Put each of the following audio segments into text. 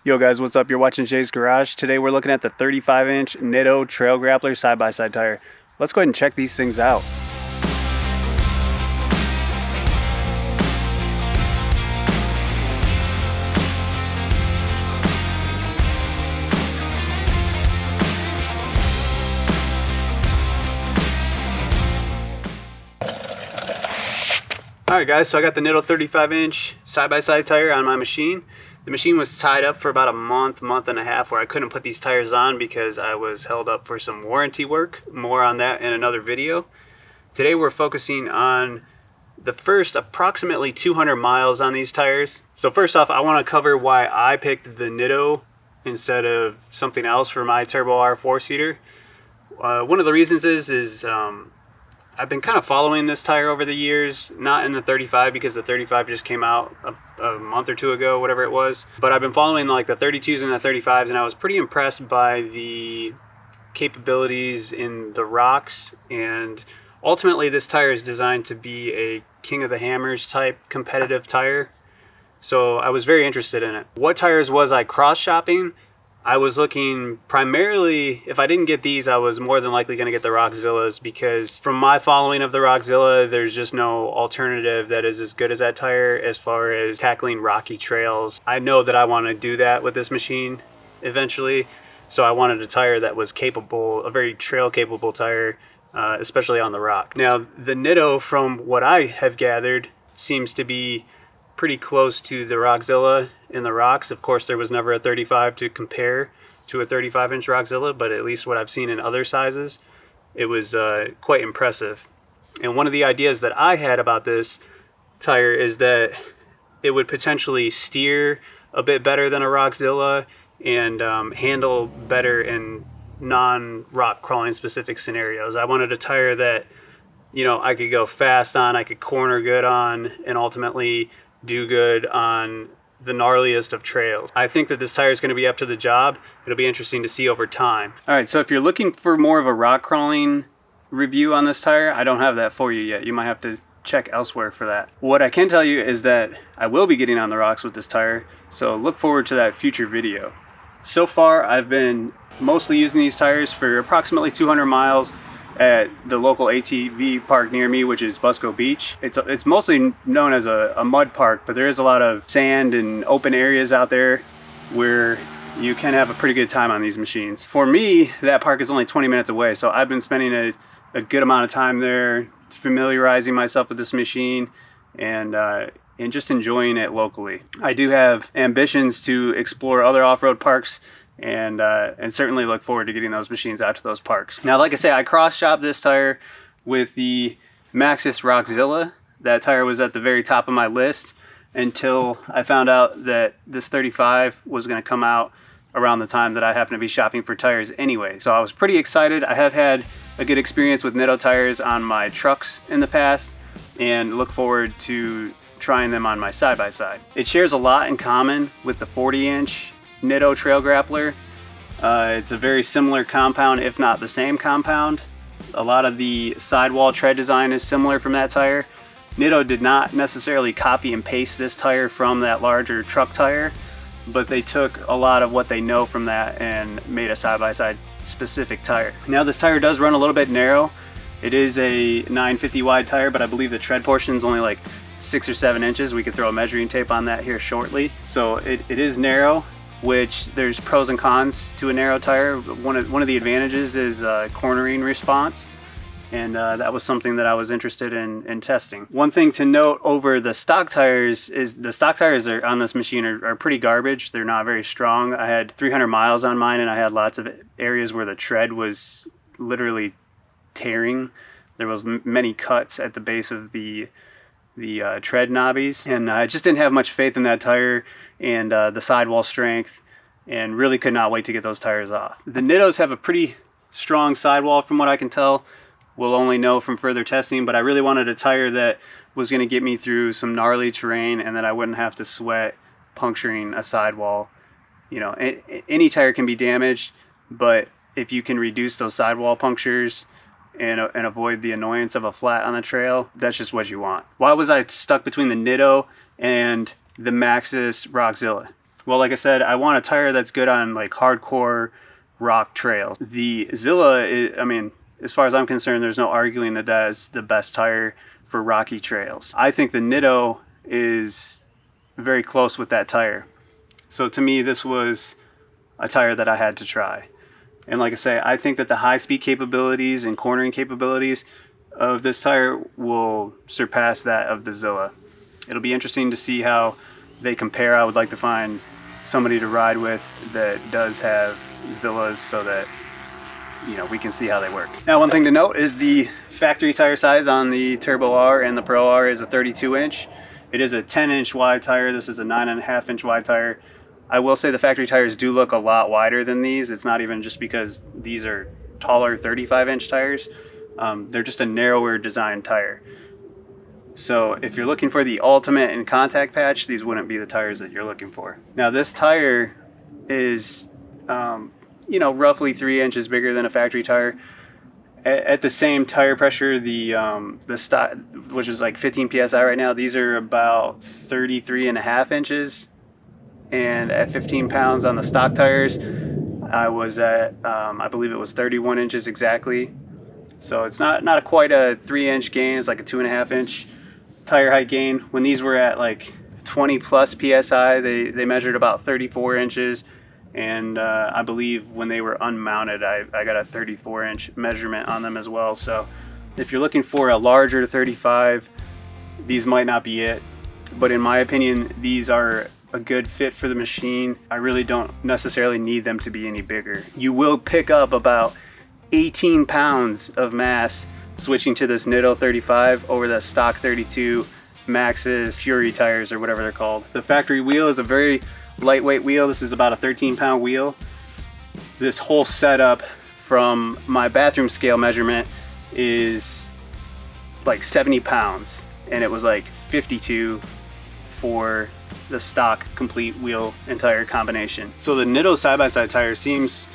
Yo guys, what's up? You're watching Jay's Garage. Today we're looking at the 35-inch Nitto Trail Grappler side-by-side tire. Let's go ahead and check these things out. Alright guys, so I got the Nitto 35-inch side-by-side tire on my machine. The machine was tied up for about a month and a half where I couldn't put these tires on because I was held up for some warranty work. More on that in another video. Today we're focusing on the first approximately 200 miles on these tires. So first off, I want to cover why I picked the Nitto instead of something else for my Turbo R 4-seater. One of the reasons is I've been kind of following this tire over the years, not in the 35 because the 35 just came out a month or two ago, whatever it was. But I've been following like the 32s and the 35s, and I was pretty impressed by the capabilities in the rocks. And ultimately this tire is designed to be a King of the Hammers type competitive tire. So I was very interested in it. What tires was I cross-shopping? I was looking primarily, if I didn't get these, I was more than likely going to get the Rockzillas, because from my following of the Rockzilla, there's just no alternative that is as good as that tire as far as tackling rocky trails. I know that I want to do that with this machine eventually, so I wanted a tire that was capable, a very trail capable tire, especially on the rock. Now, the Nitto, from what I have gathered, seems to be pretty close to the Rockzilla in the rocks. Of course, there was never a 35 to compare to a 35-inch Rockzilla, but at least what I've seen in other sizes, it was quite impressive. And one of the ideas that I had about this tire is that it would potentially steer a bit better than a Rockzilla and handle better in non-rock crawling specific scenarios. I wanted a tire that, you know, I could go fast on, I could corner good on, and ultimately do good on the gnarliest of trails. I think that this tire is going to be up to the job. It'll be interesting to see over time. All right, so if you're looking for more of a rock crawling review on this tire, I don't have that for you yet. You might have to check elsewhere for that. What I can tell you is that I will be getting on the rocks with this tire, so look forward to that future video. So far, I've been mostly using these tires for approximately 200 miles at the local ATV park near me, which is Busco Beach. It's mostly known as a mud park, but there is a lot of sand and open areas out there where you can have a pretty good time on these machines. For me, that park is only 20 minutes away, so I've been spending a good amount of time there familiarizing myself with this machine and just enjoying it locally. I do have ambitions to explore other off-road parks and certainly look forward to getting those machines out to those parks. Now, like I say, I cross-shopped this tire with the Maxxis Rockzilla. That tire was at the very top of my list until I found out that this 35 was going to come out around the time that I happen to be shopping for tires anyway. So I was pretty excited. I have had a good experience with Nitto tires on my trucks in the past and look forward to trying them on my side-by-side. It shares a lot in common with the 40-inch Nitto Trail Grappler. It's a very similar compound, if not the same compound. A lot of the sidewall tread design is similar from that tire. Nitto did not necessarily copy and paste this tire from that larger truck tire, but they took a lot of what they know from that and made a side-by-side specific tire. Now, this tire does run a little bit narrow. It is a 950 wide tire, but I believe the tread portion is only like 6 or 7 inches. We could throw a measuring tape on that here shortly. So it is narrow, which there's pros and cons to a narrow tire. One of the advantages is cornering response, and that was something that I was interested in testing. One thing to note over the stock tires is the stock tires on this machine are pretty garbage. They're not very strong. I had 300 miles on mine, and I had lots of areas where the tread was literally tearing. There was many cuts at the base of the tread knobbies, and I just didn't have much faith in that tire and the sidewall strength, and really could not wait to get those tires off. The Nittos have a pretty strong sidewall from what I can tell. We'll only know from further testing, but I really wanted a tire that was going to get me through some gnarly terrain and that I wouldn't have to sweat puncturing a sidewall. You know, any tire can be damaged, but if you can reduce those sidewall punctures and avoid the annoyance of a flat on the trail, that's just what you want. Why was I stuck between the Nitto and the Maxxis Rockzilla? Well, like I said, I want a tire that's good on like hardcore rock trails. The Zilla, I mean, as far as I'm concerned, there's no arguing that that is the best tire for rocky trails. I think the Nitto is very close with that tire. So to me, this was a tire that I had to try. And like I say, I think that the high speed capabilities and cornering capabilities of this tire will surpass that of the Zilla. It'll be interesting to see how they compare. I would like to find somebody to ride with that does have Zillas so that, you know, we can see how they work. Now, one thing to note is the factory tire size on the Turbo R and the Pro R is a 32 inch. It is a 10 inch wide tire. This is a 9.5 inch wide tire. I will say the factory tires do look a lot wider than these. It's not even just because these are taller 35 inch tires. They're just a narrower design tire. So if you're looking for the ultimate in contact patch, these wouldn't be the tires that you're looking for. Now this tire is, you know, roughly 3 inches bigger than a factory tire. At the same tire pressure, the stock, which is like 15 psi right now, these are about 33.5 inches. And at 15 pounds on the stock tires, I was at, I believe it was 31 inches exactly. So it's not quite a 3 inch gain, it's like a 2.5 inch tire height gain. When these were at like 20 plus psi, they measured about 34 inches. And I believe when they were unmounted, I got a 34 inch measurement on them as well. So if you're looking for a larger 35, these might not be it. But in my opinion, these are a good fit for the machine. I really don't necessarily need them to be any bigger. You will pick up about 18 pounds of mass switching to this Nitto 35 over the stock 32 Maxxis Fury tires or whatever they're called. The factory wheel is a very lightweight wheel. This is about a 13-pound wheel. This whole setup from my bathroom scale measurement is like 70 pounds and it was like 52 for the stock complete wheel and tire combination. So the Nitto side-by-side tire seems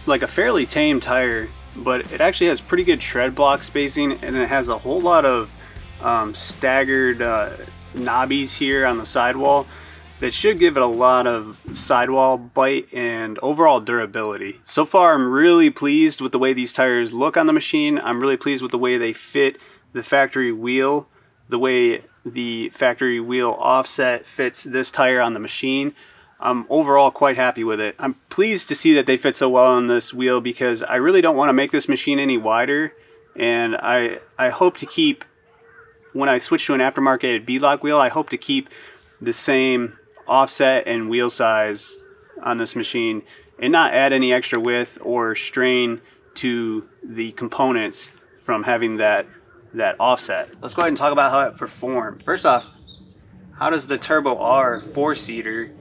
like a fairly tame tire, but it actually has pretty good tread block spacing and it has a whole lot of staggered knobbies here on the sidewall that should give it a lot of sidewall bite and overall durability. So far, I'm really pleased with the way these tires look on the machine. I'm really pleased with the way they fit the factory wheel, the way the factory wheel offset fits this tire on the machine. I'm overall quite happy with it. I'm pleased to see that they fit so well on this wheel because I really don't want to make this machine any wider, and I hope to keep, when I switch to an aftermarket beadlock wheel, I hope to keep the same offset and wheel size on this machine and not add any extra width or strain to the components from having that offset. Let's go ahead and talk about how it performed. First off, how does the Turbo R 4-seater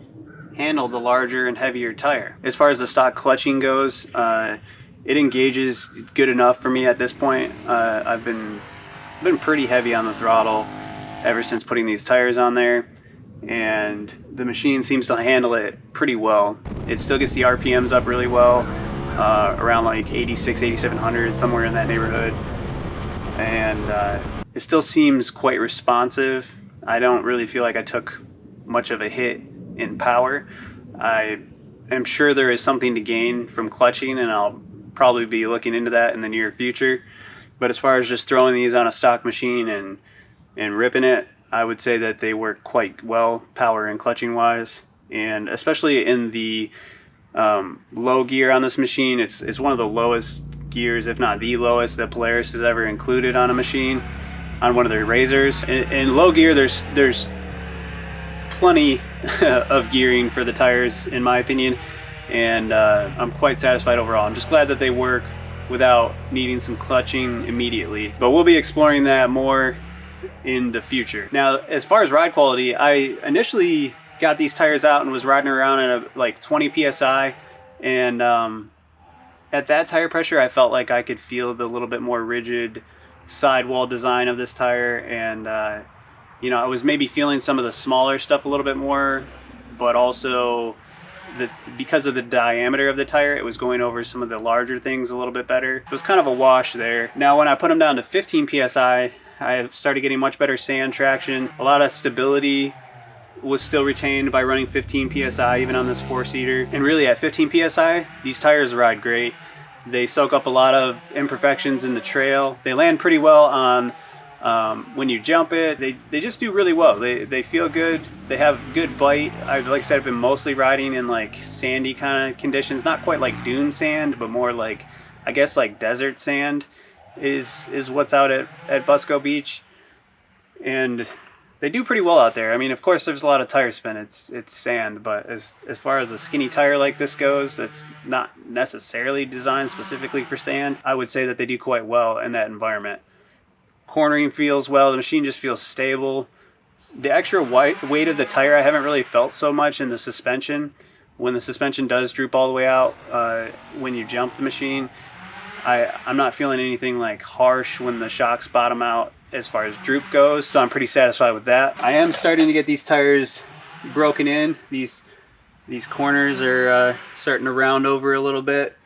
handle the larger and heavier tire? As far as the stock clutching goes, it engages good enough for me at this point. I've been pretty heavy on the throttle ever since putting these tires on there, and the machine seems to handle it pretty well. It still gets the RPMs up really well, around like 86, 8700, somewhere in that neighborhood. And it still seems quite responsive. I don't really feel like I took much of a hit in power. I am sure there is something to gain from clutching, and I'll probably be looking into that in the near future. But as far as just throwing these on a stock machine and ripping it, I would say that they work quite well, power and clutching wise. And especially in the low gear on this machine, it's one of the lowest gears, if not the lowest, that Polaris has ever included on a machine on one of their RZRs. In low gear, there's plenty of gearing for the tires, in my opinion, and I'm quite satisfied overall. I'm just glad that they work without needing some clutching immediately, but we'll be exploring that more in the future. Now, as far as ride quality, I initially got these tires out and was riding around at like 20 psi, and at that tire pressure, I felt like I could feel the little bit more rigid sidewall design of this tire, and you know, I was maybe feeling some of the smaller stuff a little bit more, but also because of the diameter of the tire, it was going over some of the larger things a little bit better. It was kind of a wash there. Now, when I put them down to 15 psi, I started getting much better sand traction, a lot of stability was still retained by running 15 psi even on this 4-seater. And really at 15 psi, these tires ride great. They soak up a lot of imperfections in the trail. They land pretty well on when you jump it. They just do really well. They feel good. They have good bite. Like I said, I've been mostly riding in like sandy kind of conditions, not quite like dune sand, but more like, I guess like desert sand is what's out at Busco Beach. And they do pretty well out there. I mean, of course, there's a lot of tire spin. It's sand, but as far as a skinny tire like this goes, that's not necessarily designed specifically for sand, I would say that they do quite well in that environment. Cornering feels well. The machine just feels stable. The extra weight of the tire, I haven't really felt so much in the suspension. When the suspension does droop all the way out, when you jump the machine, I'm not feeling anything like harsh when the shocks bottom out as far as droop goes, so I'm pretty satisfied with that. I am starting to get these tires broken in. These corners are starting to round over a little bit.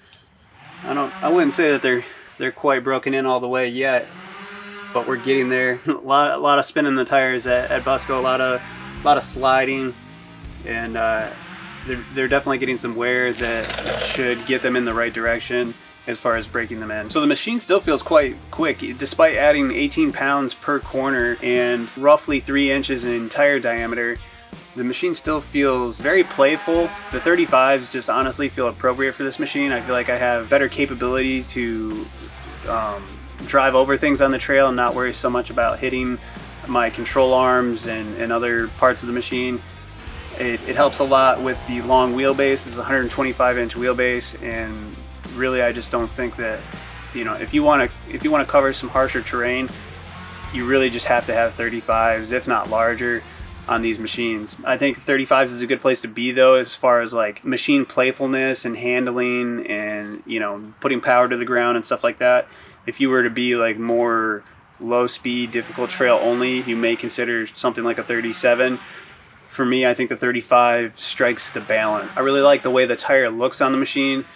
I wouldn't say that they're quite broken in all the way yet, but we're getting there. a lot of spin in the tires at Busco, a lot of sliding, and they're definitely getting some wear that should get them in the right direction as far as breaking them in. So the machine still feels quite quick, despite adding 18 pounds per corner and roughly 3 inches in tire diameter. The machine still feels very playful. The 35s just honestly feel appropriate for this machine. I feel like I have better capability to drive over things on the trail and not worry so much about hitting my control arms and other parts of the machine. It helps a lot with the long wheelbase. It's a 125-inch wheelbase, and really I just don't think that, you know, if you want to cover some harsher terrain, you really just have to have 35s, if not larger, on these machines. I think 35s is a good place to be though, as far as like machine playfulness and handling and, you know, putting power to the ground and stuff like that. If you were to be like more low speed, difficult trail only, you may consider something like a 37. For me, I think the 35 strikes the balance. I really like the way the tire looks on the machine.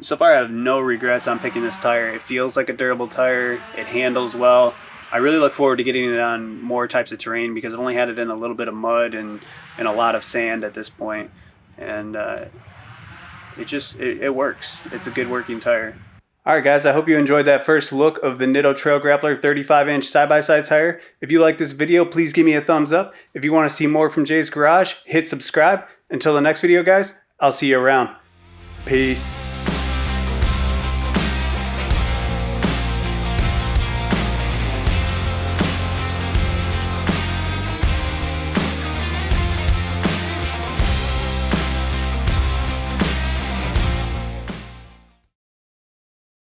So far I have no regrets on picking this tire. It feels like a durable tire. It handles well. I really look forward to getting it on more types of terrain because I've only had it in a little bit of mud and a lot of sand at this point. And it works. It's a good working tire. Alright guys, I hope you enjoyed that first look of the Nitto Trail Grappler 35-inch side-by-side tire. If you like this video, please give me a thumbs up. If you want to see more from Jay's Garage, hit subscribe. Until the next video guys, I'll see you around. Peace.